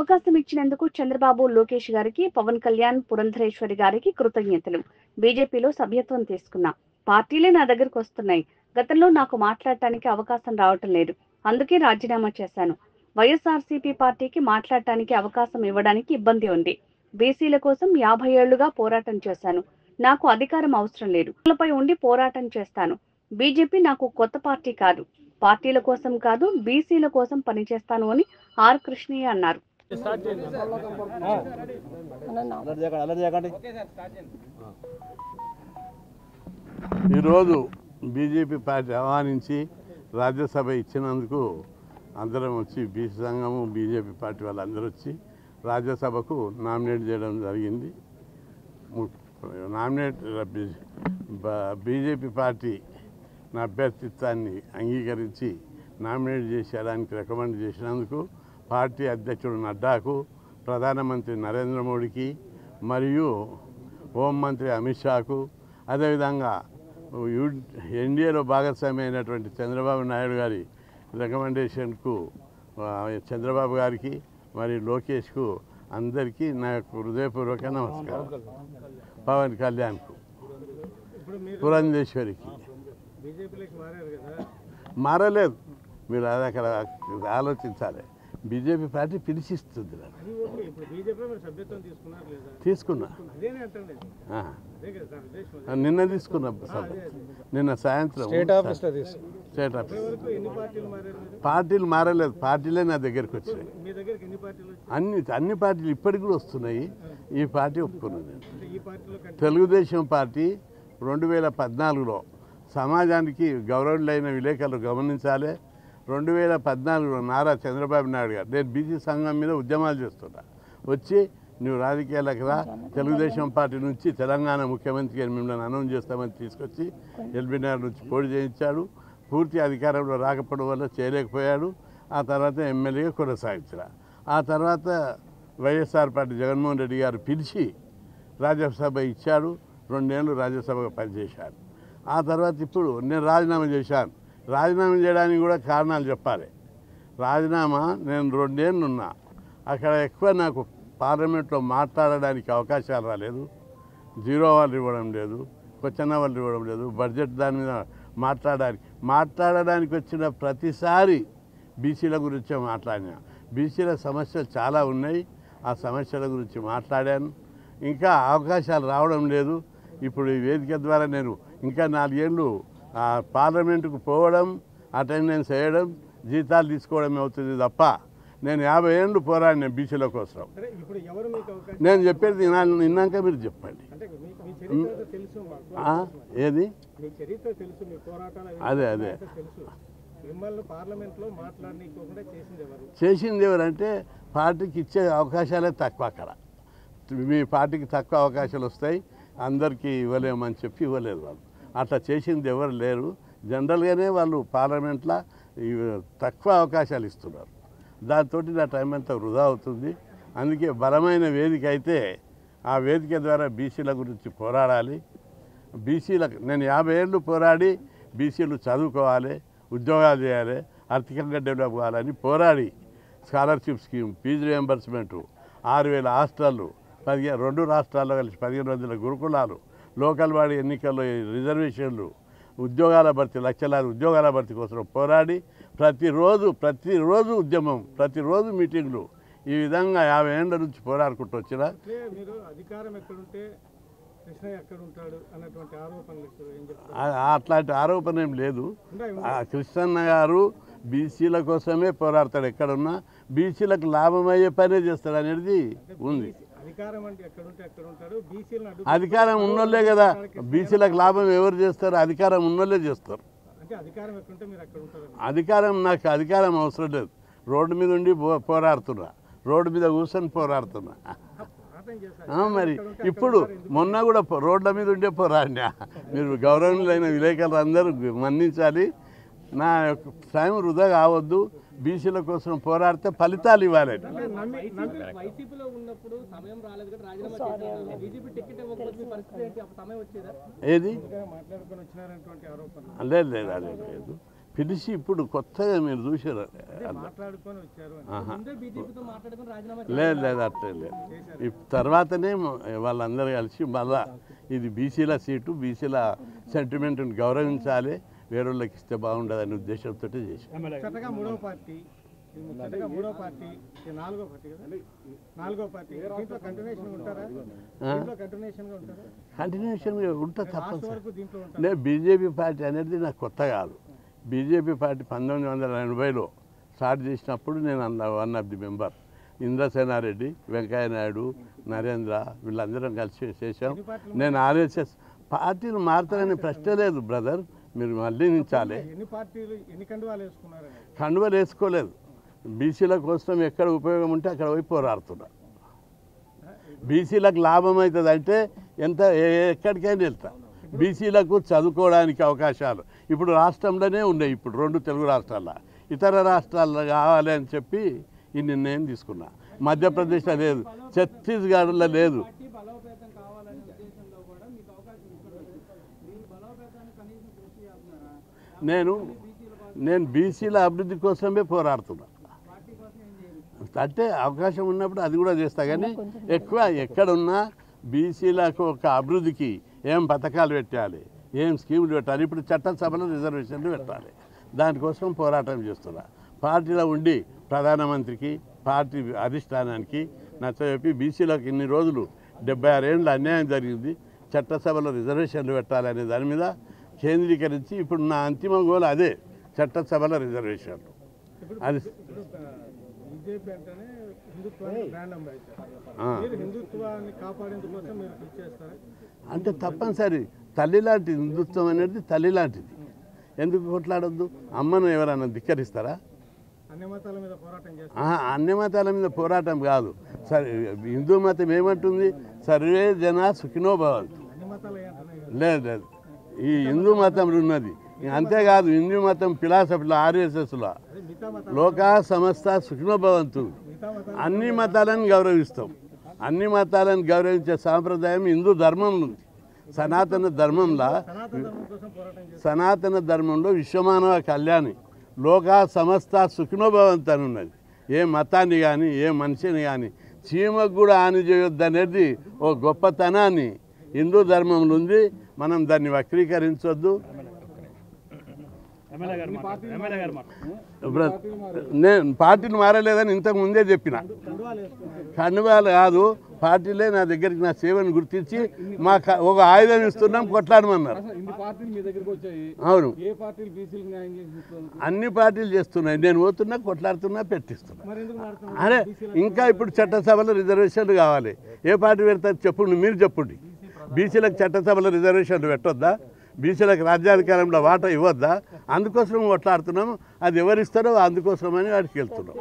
అవకాశం ఇచ్చినందుకు చంద్రబాబు, లోకేష్ గారికి, పవన్ కళ్యాణ్, పురంధరేశ్వరి గారికి కృతజ్ఞతలు. బీజేపీలో సభ్యత్వం తీసుకున్నా. పార్టీలే నా దగ్గరకు వస్తున్నాయి. గతంలో నాకు మాట్లాడటానికి అవకాశం రావటం లేదు. అందుకే రాజీనామా చేశాను. వైఎస్ఆర్సీపీ పార్టీకి మాట్లాడటానికి అవకాశం ఇవ్వడానికి ఇబ్బంది ఉంది. బీసీల కోసం 50 ఏళ్లుగా పోరాటం చేశాను. నాకు అధికారం అవసరం లేదు. పై ఉండి పోరాటం చేస్తాను. బీజేపీ నాకు కొత్త పార్టీ కాదు. పార్టీల కోసం కాదు, బీసీల కోసం పనిచేస్తాను అని ఆర్ కృష్ణయ్య అన్నారు. ఈరోజు బీజేపీ పార్టీ ఆహ్వానించి రాజ్యసభ ఇచ్చినందుకు అందరం వచ్చి బీసీ సంఘము బీజేపీ పార్టీ వాళ్ళందరూ వచ్చి రాజ్యసభకు నామినేట్ చేయడం జరిగింది. బీజేపీ పార్టీ నా అభ్యర్థిత్వాన్ని అంగీకరించి నామినేట్ చేసేయడానికి రికమెండ్ చేసినందుకు పార్టీ అధ్యక్షుడు నడ్డాకు, ప్రధానమంత్రి నరేంద్ర మోడీకి మరియు హోంమంత్రి అమిత్ షాకు, అదేవిధంగా ఎన్డీఏలో భాగస్వామి అయినటువంటి చంద్రబాబు నాయుడు గారి రికమెండేషన్కు చంద్రబాబు గారికి మరియు లోకేష్కు అందరికీ నా యొక్క హృదయపూర్వక నమస్కారం. పవన్ కళ్యాణ్కు, పురంధేశ్వరికి మారలేదు. మీరు అది అక్కడ ఆలోచించాలి. బీజేపీ పార్టీ పిలిచిస్తుంది. తీసుకున్నా, నిన్న తీసుకున్నా. నిన్న సాయంత్రం స్టేట్ ఆఫీస్. పార్టీలు మారలేదు. పార్టీలే నా దగ్గరికి వచ్చినాయి. అన్ని పార్టీలు ఇప్పటికి కూడా వస్తున్నాయి. ఈ పార్టీ ఒప్పుకున్నది. తెలుగుదేశం పార్టీ 2014లో సమాజానికి గౌరవులైన విలేకరులు గమనించాలి. 2014లో నారా చంద్రబాబు నాయుడు గారు, నేను బీసీ సంఘం మీద ఉద్యమాలు చేస్తున్నా, వచ్చి నువ్వు రాజకీయాలకు రా, తెలుగుదేశం పార్టీ నుంచి తెలంగాణ ముఖ్యమంత్రికి మిమ్మల్ని అనౌన్స్ చేస్తామని తీసుకొచ్చి ఎల్బీనగర్ నుంచి పోటీ చేయించాడు. పూర్తి అధికారంలో రాకపోవడం వల్ల చేయలేకపోయాడు. ఆ తర్వాత ఎమ్మెల్యేగా కొనసాగించారు. ఆ తర్వాత వైఎస్ఆర్ పార్టీ జగన్మోహన్ రెడ్డి గారు పిలిచి రాజ్యసభ ఇచ్చాడు. 2 ఏళ్ళు రాజ్యసభగా పనిచేశాను. ఆ తర్వాత ఇప్పుడు నేను రాజీనామా చేశాను. రాజీనామా చేయడానికి కూడా కారణాలు చెప్పాలి. రాజీనామా, నేను 2 ఏళ్ళు ఉన్నా, అక్కడ ఎక్కువ నాకు పార్లమెంట్లో మాట్లాడడానికి అవకాశాలు రాలేదు. 0 అవర్లు ఇవ్వడం లేదు, క్వశ్చన్ అవర్లు ఇవ్వడం లేదు. బడ్జెట్ దాని మీద మాట్లాడడానికి వచ్చిన ప్రతిసారి బీసీల గురించే మాట్లాడినా. బీసీల సమస్యలు చాలా ఉన్నాయి. ఆ సమస్యల గురించి మాట్లాడాను. ఇంకా అవకాశాలు రావడం లేదు. ఇప్పుడు ఈ వేదిక ద్వారా నేను ఇంకా 4 ఏళ్ళు పార్లమెంటుకు పోవడం, అటెండెన్స్ వేయడం, జీతాలు తీసుకోవడం అవుతుంది తప్ప నేను 50 ఏళ్ళు పోరాడిన బీసీల కోసం. నేను చెప్పేది విన్నాక మీరు చెప్పండి. ఏది అదే చేసింది ఎవరంటే పార్టీకి ఇచ్చే అవకాశాలే తక్కువ. అక్కడ మీ పార్టీకి తక్కువ అవకాశాలు వస్తాయి, అందరికీ ఇవ్వలేమని చెప్పి ఇవ్వలేదు. వాళ్ళు అట్లా చేసింది ఎవరు లేరు. జనరల్గానే వాళ్ళు పార్లమెంట్లో తక్కువ అవకాశాలు ఇస్తున్నారు. దాంతో నా టైం అంతా వృధా అవుతుంది. అందుకే బలమైన వేదిక అయితే ఆ వేదిక ద్వారా బీసీల గురించి పోరాడాలి. బీసీలకు నేను 50 ఏళ్ళు పోరాడి బీసీలు చదువుకోవాలి, ఉద్యోగాలు చేయాలి, ఆర్థికంగా డెవలప్ కావాలని పోరాడి స్కాలర్షిప్ స్కీమ్, ఫీజు రియంబర్స్మెంటు, 6000 హాస్టళ్ళు, 2 రాష్ట్రాల్లో కలిసి 1500 గురుకులాలు, లోకల్ బాడీ ఎన్నికల్లో రిజర్వేషన్లు, ఉద్యోగాల భర్తీ, లక్షలాది ఉద్యోగాల భర్తీ కోసం పోరాడి ప్రతిరోజు ఉద్యమం, ప్రతిరోజు మీటింగ్లు, ఈ విధంగా 50 ఏళ్ళ నుంచి పోరాడుకుంటూ వచ్చిన అట్లాంటి ఆరోపణ ఏం లేదు. కృష్ణన్న గారు బీసీల కోసమే పోరాడతాడు. ఎక్కడున్నా బీసీలకు లాభమయ్యే పనే చేస్తాడు అనేది ఉంది. అధికారం ఉన్నోళ్ళే కదా బీసీలకు లాభం ఎవరు చేస్తారు? అధికారం ఉన్నోళ్ళే చేస్తారు. నాకు అధికారం అవసరం లేదు. రోడ్డు మీద ఉండి పోరాడుతున్నా, రోడ్డు మీద కూర్చొని పోరాడుతున్నా. మరి ఇప్పుడు మొన్న కూడా రోడ్ల మీద ఉండే పోరాడినా. మీరు గౌరవనీయులైన విలేకరులు అందరూ మన్నించాలి. నా యొక్క టైం వృధా కావద్దు. బీసీల కోసం పోరాడితే ఫలితాలు ఇవ్వాలి. ఏది లేదు, అదే లేదు. పిలిచి ఇప్పుడు కొత్తగా మీరు చూసారు. లేదు లేదు అట్లే లేదు. తర్వాతనే వాళ్ళందరూ కలిసి మళ్ళా ఇది బీసీల సీటు, బీసీల సెంటిమెంట్ని గౌరవించాలి, వేరే వాళ్ళకి ఇస్తే బాగుండదు అనే ఉద్దేశంతో చేశారు. కంటిన్యూషన్గా ఉంటా తప్పనిసరి. లేదు, బీజేపీ పార్టీ అనేది నాకు కొత్త కాదు. బీజేపీ పార్టీ 1980లో స్టార్ట్ చేసినప్పుడు నేను one of the member. Indrasenareddy, Venkaiah Naidu, Narendra వీళ్ళందరం కలిసి చేశాం. నేను ఆర్ఎస్ఎస్ పార్టీలు మారుతారనే ప్రశ్న లేదు బ్రదర్, మీరు మళ్ళీ నించాలి. కండువాలు వేసుకోలేదు. బీసీల కోసం ఎక్కడ ఉపయోగం ఉంటే అక్కడ పోయి పోరాడుతున్నా. బీసీలకు లాభం అవుతుంది అంటే ఎక్కడికైనా వెళ్తా. బీసీలకు చదువుకోవడానికి అవకాశాలు ఇప్పుడు రాష్ట్రంలోనే ఉన్నాయి. ఇప్పుడు 2 తెలుగు రాష్ట్రాల్లో, ఇతర రాష్ట్రాల్లో కావాలి అని చెప్పి ఈ నిర్ణయం తీసుకున్నా. మధ్యప్రదేశ్లో లేదు, ఛత్తీస్గఢ్లో లేదు. నేను బీసీల అభివృద్ధి కోసమే పోరాడుతున్నా. అంటే అవకాశం ఉన్నప్పుడు అది కూడా చేస్తా, కానీ ఎక్కువ ఎక్కడున్నా బీసీలకు ఒక అభివృద్ధికి ఏం పథకాలు పెట్టాలి, ఏం స్కీములు పెట్టాలి. ఇప్పుడు చట్టసభలో రిజర్వేషన్లు పెట్టాలి, దానికోసం పోరాటం చేస్తున్నా. పార్టీలో ఉండి ప్రధానమంత్రికి, పార్టీ అధిష్టానానికి నచ్చజెప్పి బీసీలకు ఇన్ని రోజులు 76 ఏళ్ళు అన్యాయం జరిగింది, చట్టసభలో రిజర్వేషన్లు పెట్టాలనే దాని మీద కేంద్రీకరించి ఇప్పుడు నా అంతిమ గోల్ అదే, చట్టసభలో రిజర్వేషన్లు. అది అంటే తప్పనిసరి. తల్లి లాంటి హిందుత్వం అనేది తల్లి లాంటిది. ఎందుకు కొట్లాడొద్దు? అమ్మను ఎవరైనా ధిక్కరిస్తారా? అన్ని మతాల మీద పోరాటం కాదు. సరే, హిందూ మతం ఏమంటుంది? సర్వే జన సుఖినో భవంతు. లేదు లేదు, ఈ హిందూ మతంలో ఉన్నది. అంతేకాదు, హిందూ మతం ఫిలాసఫీలో ఆర్ఎస్ఎస్లో లోకా సమస్త సుఖినో భవంతు. అన్ని మతాలను గౌరవిస్తాం. అన్ని మతాలను గౌరవించే సాంప్రదాయం హిందూ ధర్మంలో ఉంది. సనాతన ధర్మంలో విశ్వమానవ కళ్యాణి, లోకా సమస్త సుఖినో భవంతు అని ఉన్నది. ఏ మతాన్ని కానీ ఏ మనిషిని కానీ చీమకు కూడా హాని చేయొద్దు అనేది ఓ గొప్పతనాన్ని హిందూ ధర్మంలో ఉంది. మనం దాన్ని వక్రీకరించొద్దు. నేను పార్టీలు మారలేదని ఇంతకు ముందే చెప్పిన. కండువాలు కాదు, పార్టీలే నా దగ్గరికి నా సేవను గుర్తించి మా ఒక ఆయుధం ఇస్తున్నాం, కొట్లాడమన్నారు. అవును, అన్ని పార్టీలు చేస్తున్నాయి. నేను పోతున్నా, కొట్లాడుతున్నా, పెట్టిస్తున్నా. అరే, ఇంకా ఇప్పుడు చట్టసభలో రిజర్వేషన్లు కావాలి. ఏ పార్టీ పెడతారు చెప్పండి, మీరు చెప్పండి. బీసీలకు చట్టసభలో రిజర్వేషన్లు పెట్టొద్దా? బీసీలకు రాజ్యాధికారంలో వాటా ఇవ్వద్దా? అందుకోసం కొట్లాడుతున్నాము. అది ఎవరిస్తారో అందుకోసమని వాడికి వెళ్తున్నాం.